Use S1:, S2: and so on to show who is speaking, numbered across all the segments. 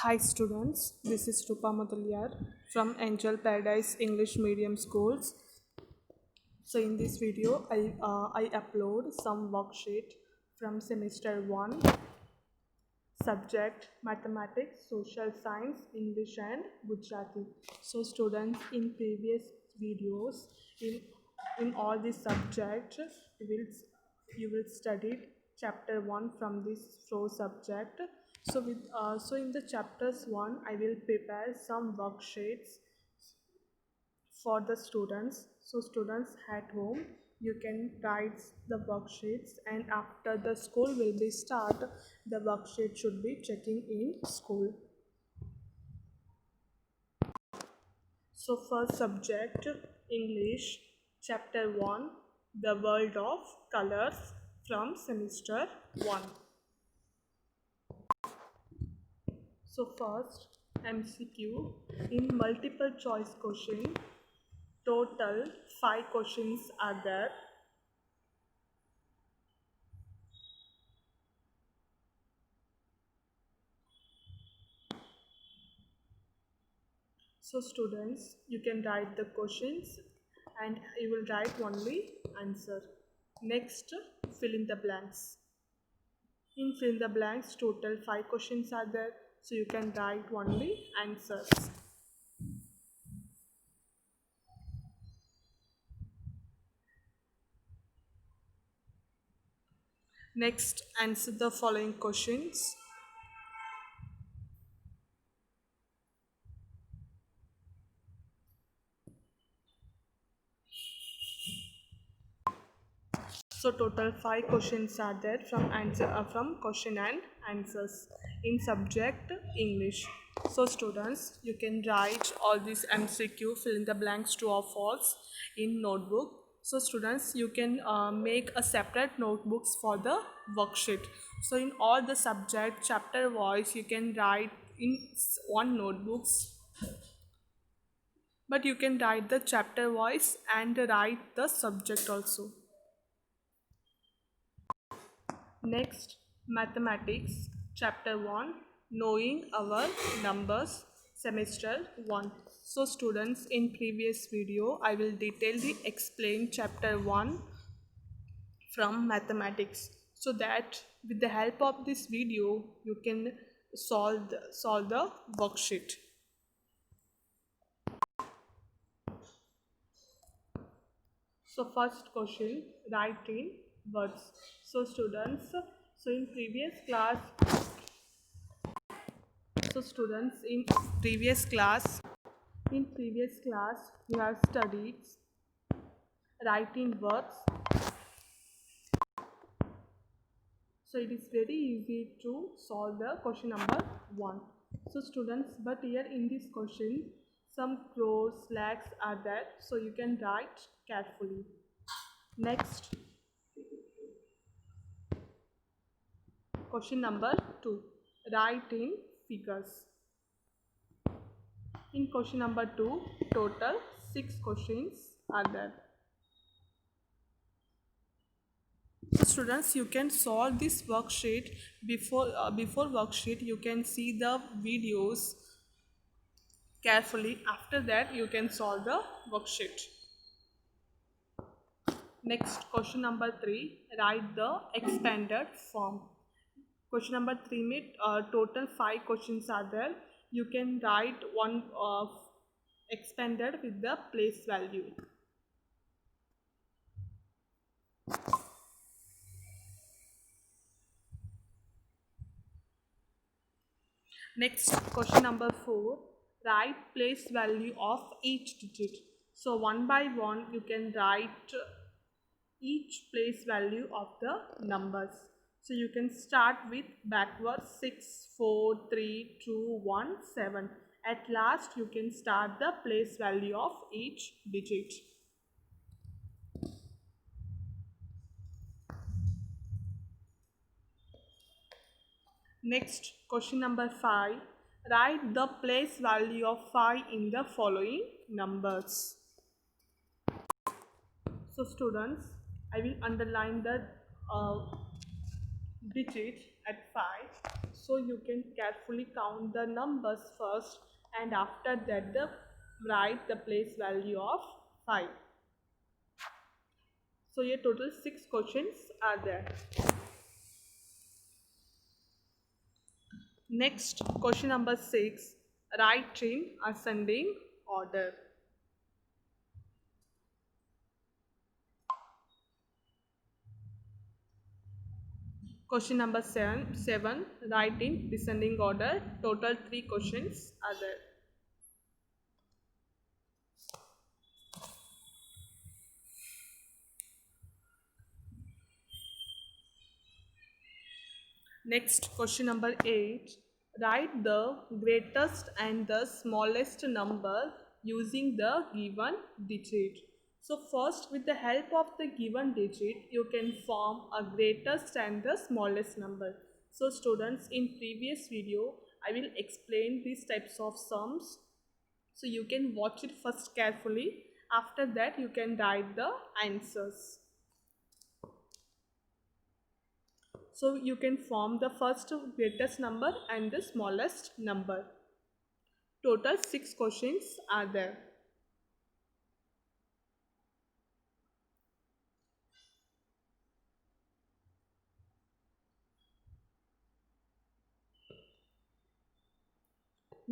S1: Hi students, this is Rupa Mudaliar from Angel Paradise English Medium Schools. So in this video, I upload some worksheet from semester 1, subject Mathematics, Social Science, English and Gujarati. So students, in previous videos, in, in all these subjects, you will study chapter 1 from this flow subject. So in the chapters 1, I will prepare some worksheets for the students. So students at home, you can write the worksheets, and after the school will be start, the worksheet should be checking in school. So first subject, English, chapter 1, the world of colors, from semester 1. So first MCQ, in multiple choice question, total 5 questions are there. So students, you can write the questions and you will write only answer. Next, fill in the blanks. In fill in the blanks, total 5 questions are there, so you can write only answers. Next, answer the following questions. So total 5 questions are there from question and answers in subject English. So students, you can write all these MCQ, fill in the blanks, true or false, in notebook. So students, you can make a separate notebooks for the worksheet. So in all the subject chapter wise, you can write in one notebooks, but you can write the chapter wise and write the subject also. Next, Mathematics, Chapter 1, Knowing Our Numbers, Semester 1. So students, in previous video, I will detailedly explain Chapter 1 from Mathematics, so that with the help of this video, you can solve the worksheet. So first question, write in words. So students, so in previous class, so students, in previous class we have studied writing words. So it is very easy to solve the question number 1. So students, but here in this question some crows, slacks are there, so you can write carefully. Next, question number 2, write in figures. In question number 2, total 6 questions are there. So students, you can solve this worksheet before worksheet. You can see the videos carefully. After that, you can solve the worksheet. Next, question number 3, write the expanded form. Question number 3 में total 5 questions are there. You can write one expanded with the place value. Next, question number 4, write place value of each digit. So one by one you can write each place value of the numbers. So you can start with backwards 6, 4, 3, 2, 1, 7. At last you can start the place value of each digit. Next, question number 5, write the place value of 5 in the following numbers. So students, I will underline the digit at 5. So you can carefully count the numbers first, and after that write the place value of 5. So ये total 6 questions are there. Next, question number 6. Write in ascending order. Question number 7. Write in descending order. Total 3 questions are there. Next, question number 8. Write the greatest and the smallest number using the given digit. So first, with the help of the given digit, you can form a greatest and the smallest number. So students, in previous video, I will explain these types of sums. So you can watch it first carefully. After that, you can write the answers. So you can form the first greatest number and the smallest number. Total 6 questions are there.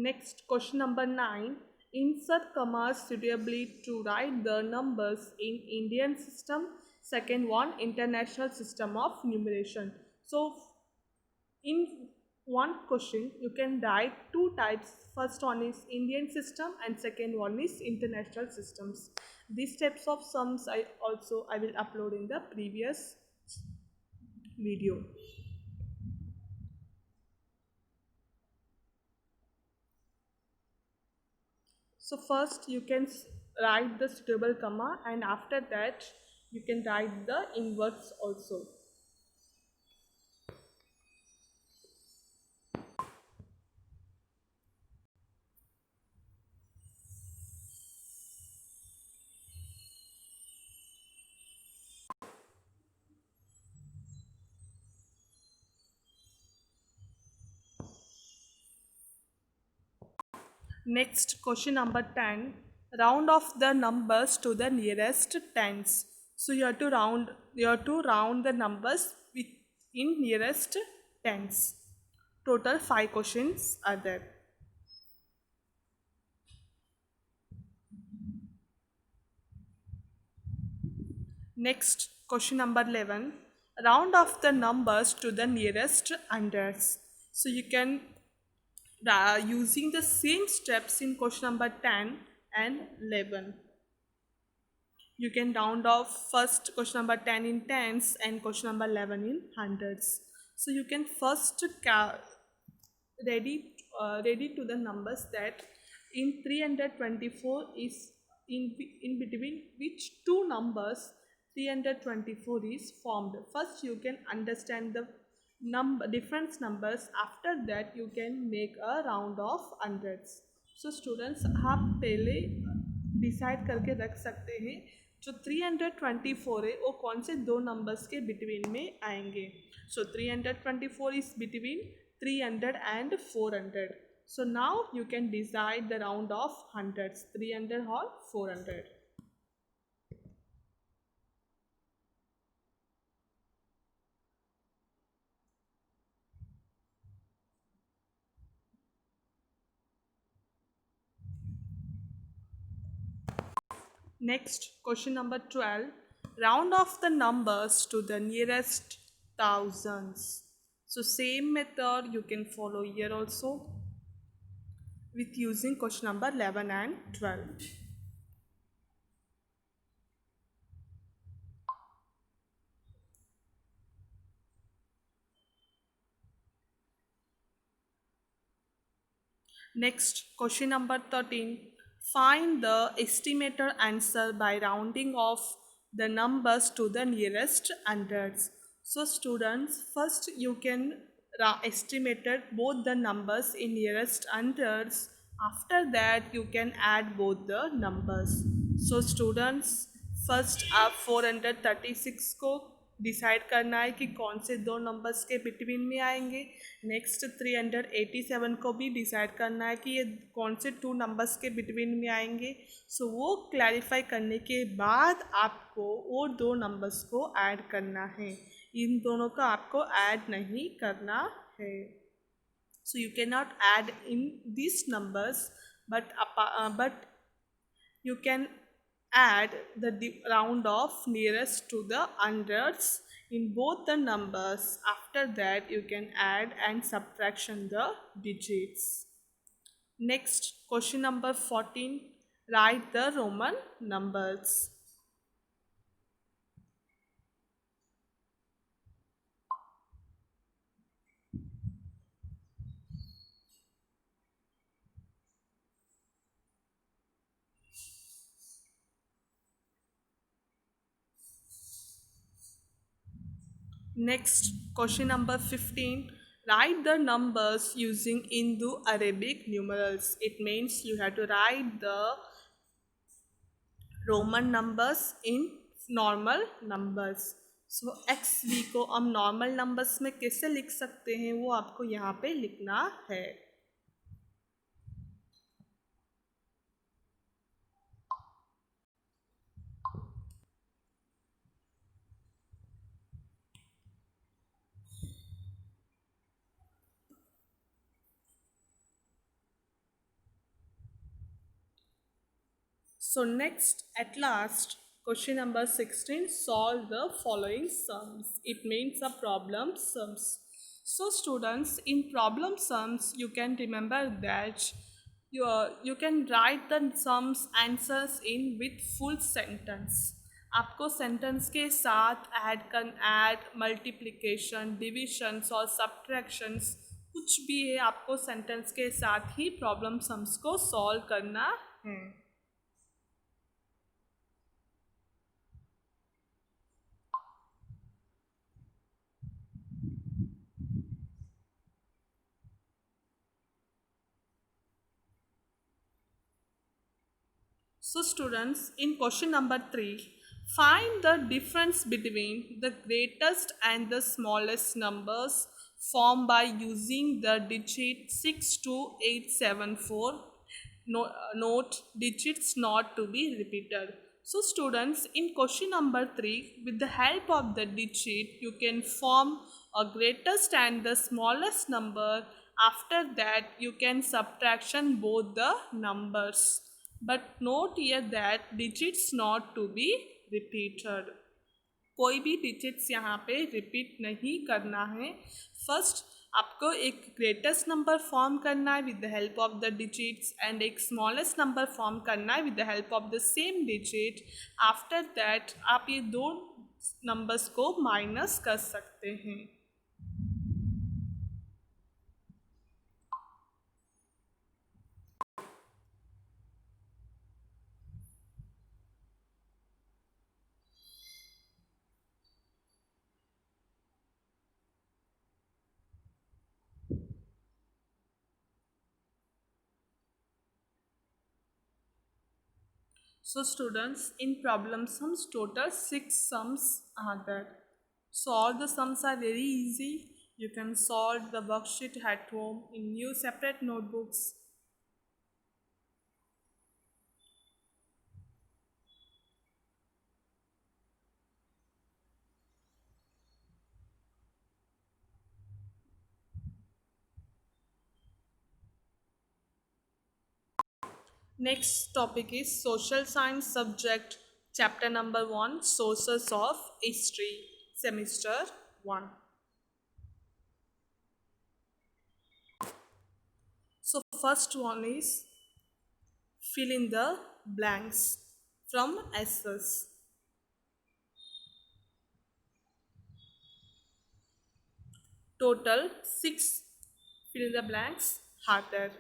S1: Next, question number 9. Insert commas suitably to write the numbers in Indian system. Second one, international system of numeration. So in one question you can write 2 types. First one is Indian system and second one is international systems. These types of sums I will upload in the previous video. So first you can write the suitable comma, and after that you can write the inverse also. Next, question number 10. Round off the numbers to the nearest tens. So you have to round the numbers in nearest tens. Total 5 questions are there. Next, question number 11. Round off the numbers to the nearest hundreds. So you can using the same steps in question number 10 and 11. You can round off first question number 10 in tens and question number 11 in hundreds. So you can first ready to the numbers that in 324 is in between which two numbers 324 is formed. First you can understand the difference numbers. After that you can make a round of hundreds. So students, आप पहले decide करके रख सकते हैं जो 324 है वो कौन से दो नंबर्स के बिटवीन में आएंगे. सो 324 is between 300 and 400. So now you can decide the round of hundreds, 300 or 400. Next, question number 12. Round off the numbers to the nearest thousands. So same method you can follow here also with using question number 11 and 12. Next, question number 13. Find the estimated answer by rounding off the numbers to the nearest hundreds. So students, first you can estimate both the numbers in nearest hundreds. After that you can add both the numbers. So students, first आप 436 को decide करना है कि कौन से दो numbers के between में आएंगे। नेक्स्ट 387 को भी डिसाइड करना है कि ये कौन से टू नंबर्स के बिटवीन में आएंगे। सो वो क्लैरिफाई करने के बाद आपको वो दो नंबर्स को ऐड करना है। इन दोनों का आपको ऐड नहीं करना है। So you cannot add in these numbers, but you can add the round off nearest to the hundreds in both the numbers. After that you can add and subtraction the digits. Next, question number 14. Write the Roman numbers. Next, question number 15. Write the numbers using Indo-Arabic numerals. It means you have to write the Roman numbers in normal numbers. So X V को हम normal numbers में कैसे लिख सकते हैं वो आपको यहाँ पे लिखना है। So next, at last, question number 16, solve the following sums. It means a problem sums. So students, in problem sums, you can remember that you can write the sums answers in with full sentence. आपको sentence के साथ add multiplication डिविशंस और subtractions कुछ भी है, आपको sentence के साथ ही प्रॉब्लम सम्स को सॉल्व करना है। So students, in question number 3, find the difference between the greatest and the smallest numbers formed by using the digit 62874. Note digits not to be repeated. So students, in question number 3, with the help of the digit, you can form a greatest and the smallest number. After that, you can subtraction both the numbers. But note here that digits not to be repeated. कोई भी digits यहाँ पे repeat नहीं करना है। First आपको एक greatest number form करना है with the help of the digits and एक स्मॉलेस्ट नंबर फॉर्म करना है with the help of the same digit. After that आप ये दो नंबर्स को माइनस कर सकते हैं। So students, in problem sums, total 6 sums are there. So all the sums are very easy. You can solve the worksheet at home in new separate notebooks. Next topic is social science subject, chapter number 1, sources of history, semester 1. So first one is fill in the blanks from essays. Total 6 fill in the blanks are there.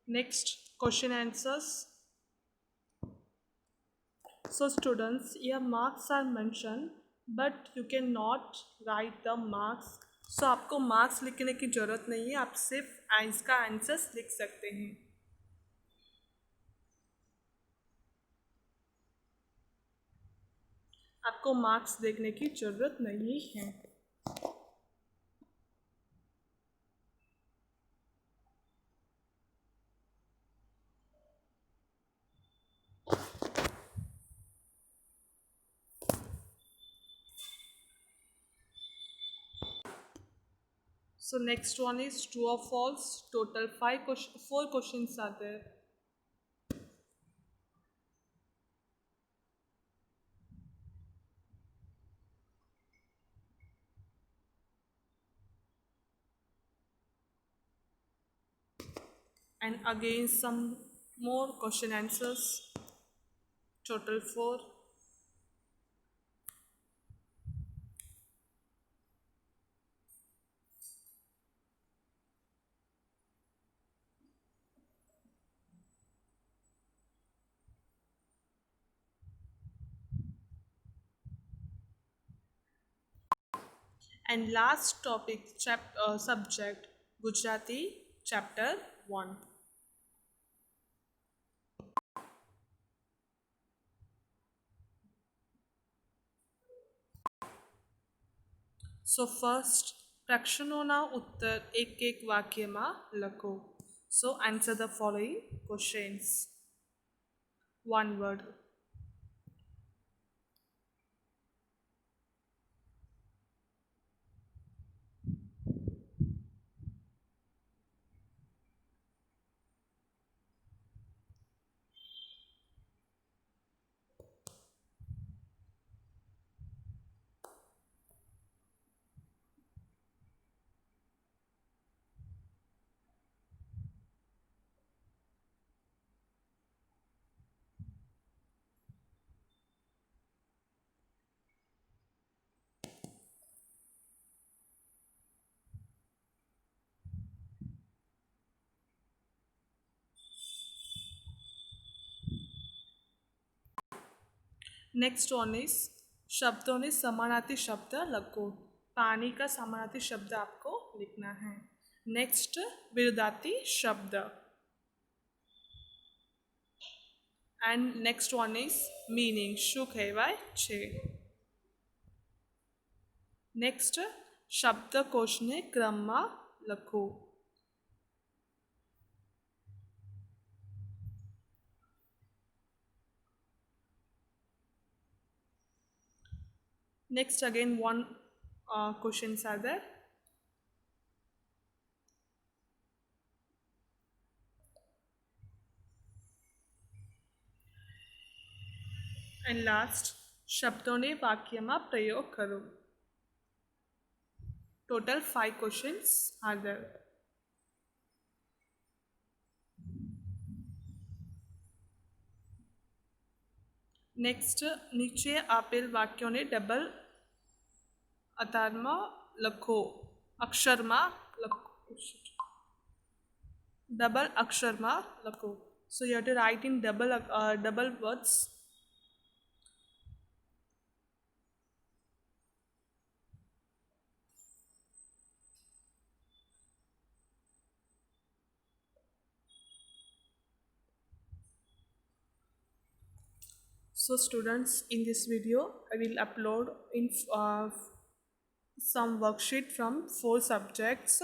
S1: Next question answers. So students, here marks are mentioned, but you can not write the marks. So आपको marks लिखने की ज़रूरत नहीं है, आप सिर्फ इसका answers लिख सकते हैं. आपको मार्क्स देखने की ज़रूरत नहीं है. So next one is true or false. Total 4 questions are there. And again some more question answers. Total 4. And last topic subject Gujarati chapter 1. So first પ્રશ્નોના ઉત્તર એક વાક્યમાં લખો. So answer the following questions. One word. Next one is शब्दों ने समानार्थी शब्द लखो. पानी का समानार्थी शब्द आपको लिखना है. नेक्स्ट विरुद्धार्थी शब्द. And next one is meaning शू कहेवाय छे. नेक्स्ट शब्दकोश ने क्रम में लखो. Next again one questions are there. And last शब्दों ने वाक्य में प्रयोग करो. Total 5 questions are there. Next नीचे आपेल वाक्यों ने डबल अतार में लखो. अक्षर में लखो. डबल अक्षर में लखो. So you have to write in double words. So students, in this video I will upload in some worksheet from 4 subjects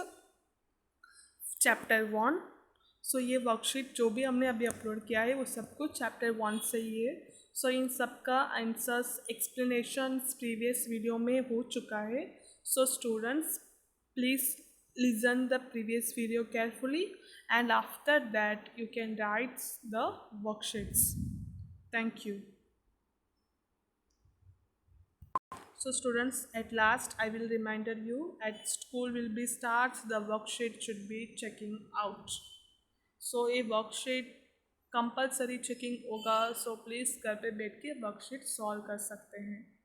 S1: chapter 1. So ये worksheet जो भी हमने अभी अपलोड किया है वो सब कुछ चैप्टर 1 से ही है. सो इन सब का आंसर्स एक्सप्लेनेशंस प्रीवियस वीडियो में हो चुका है. So students please listen the previous video carefully and after that you can write the worksheets. Thank you. So students, at last I will remind you at school will be starts, the worksheet should be checking out. So ये worksheet compulsory checking होगा. So please घर पे बैठ के worksheet solve कर सकते हैं.